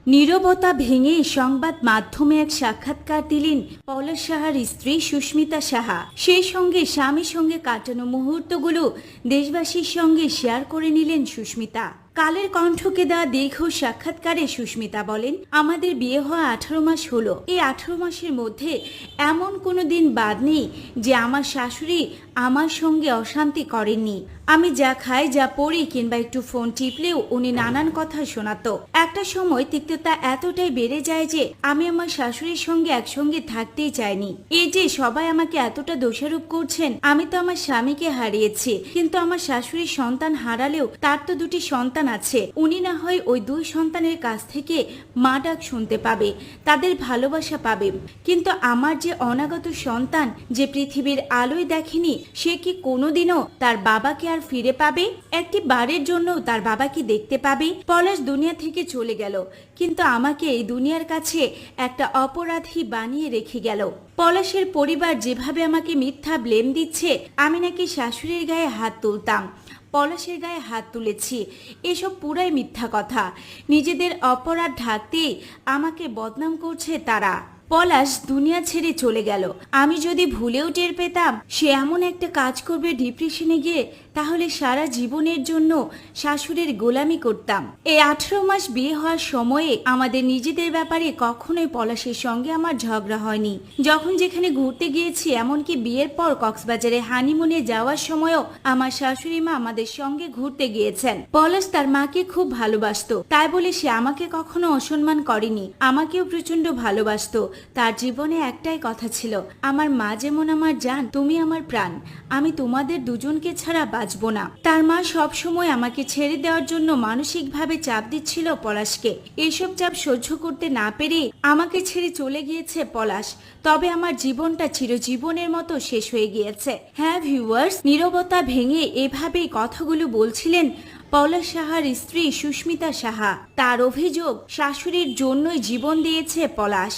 নীরবতা ভেঙে সংবাদ মাধ্যমে এক সাক্ষাৎকার দিলেন পলাশ সাহার স্ত্রী সুস্মিতা সাহা। সেই সঙ্গে স্বামীর সঙ্গে কাটানো মুহূর্তগুলো দেশবাসীর সঙ্গে শেয়ার করে নিলেন সুস্মিতা। কালের কণ্ঠকে দেওয়া দীর্ঘ সাক্ষাৎকারে সুস্মিতা বলেন, আমাদের বিয়ে হওয়া 18 মাস হলো। এই 18 মাসের মধ্যে এমন কোনো দিন বাদ নেই যে আমার শাশুড়ি আমার সঙ্গে অশান্তি করেননি। আমি যা খাই, যা পড়ি কিংবা একটু ফোন টিপলেও উনি নানান কথা শোনাতো। একটা সময় তিক্ততা এতটাই বেড়ে যায় যে আমি আমার শাশুড়ির সঙ্গে একসঙ্গে থাকতেই চাইনি। এই যে সবাই আমাকে এতটা দোষারোপ করছেন, আমি তো আমার স্বামীকে হারিয়েছি, কিন্তু আমার শাশুড়ির সন্তান হারালেও তার তো দুটি সন্তান আছে। উনি না হয় ওই দুই সন্তানের কাছ থেকে মা ডাক শুনতে পাবে, তাদের ভালোবাসা পাবে, কিন্তু আমার যে অনাগত সন্তান, যে পৃথিবীর আলোয় দেখেনি, সে কি কোনোদিনও তার বাবাকে আর ফিরে পাবে? একটি বারের জন্য তার বাবাকে দেখতে পাবে? পলাশ দুনিয়া থেকে চলে গেল, কিন্তু আমাকে এই দুনিয়ার কাছে একটা অপরাধী বানিয়ে রেখে গেল। পলাশের পরিবার যেভাবে আমাকে মিথ্যা ব্লেম দিচ্ছে, আমি নাকি শাশুড়ির গায়ে হাত তুলতাম, পলাশের গায়ে হাত তুলেছি, এসব পুরাই মিথ্যা কথা। নিজেদের অপরাধ ঢাকতে আমাকে বদনাম করছে তারা। পলাশ দুনিয়া ছেড়ে চলে গেল। আমি যদি ভুলেও টের পেতাম সে এমন একটা কাজ করবে ডিপ্রেশনে গিয়ে, তাহলে সারা জীবনের জন্য শাশুড়ির গোলামি করতাম। এই 18 মাস বিয়ে হওয়ার সময়ে আমাদের নিজেদের ব্যাপারে কখনোই পলাশের সঙ্গে আমার ঝগড়া হয়নি। যখন যেখানে ঘুরতে গিয়েছি, এমনকি বিয়ের পর কক্সবাজারে হানিমুনে যাওয়ার সময়ও আমার শাশুড়ি মা আমাদের সঙ্গে ঘুরতে গিয়েছেন। পলাশ তার মাকে খুব ভালোবাসতো, তাই বলে সে আমাকে কখনো অসম্মান করেনি। আমাকেও প্রচন্ড ভালোবাসতো। তার জীবনে একটাই কথা ছিল, আমার মা যেমন আমার জান, তুমি আমার প্রাণ, আমি তোমাদের দুজনকে ছাড়া বাঁচবো না। তার মা সব সময় আমাকে ছেড়ে দেওয়ার জন্য মানসিকভাবে চাপ দিচ্ছিল পলাশকে। এইসব চাপ সহ্য করতে না পেরে আমাকে ছেড়ে চলে গিয়েছে পলাশ। তবে আমার জীবনটা চিরজীবনের মতো শেষ হয়ে গিয়েছে। হ্যাঁ ভিউয়ার্স, নীরবতা ভেঙে এভাবেই কথাগুলো বলছিলেন পলাশ সাহার স্ত্রী সুস্মিতা সাহা। তার অভিযোগ, শাশুড়ির জন্যই জীবন দিয়েছে পলাশ।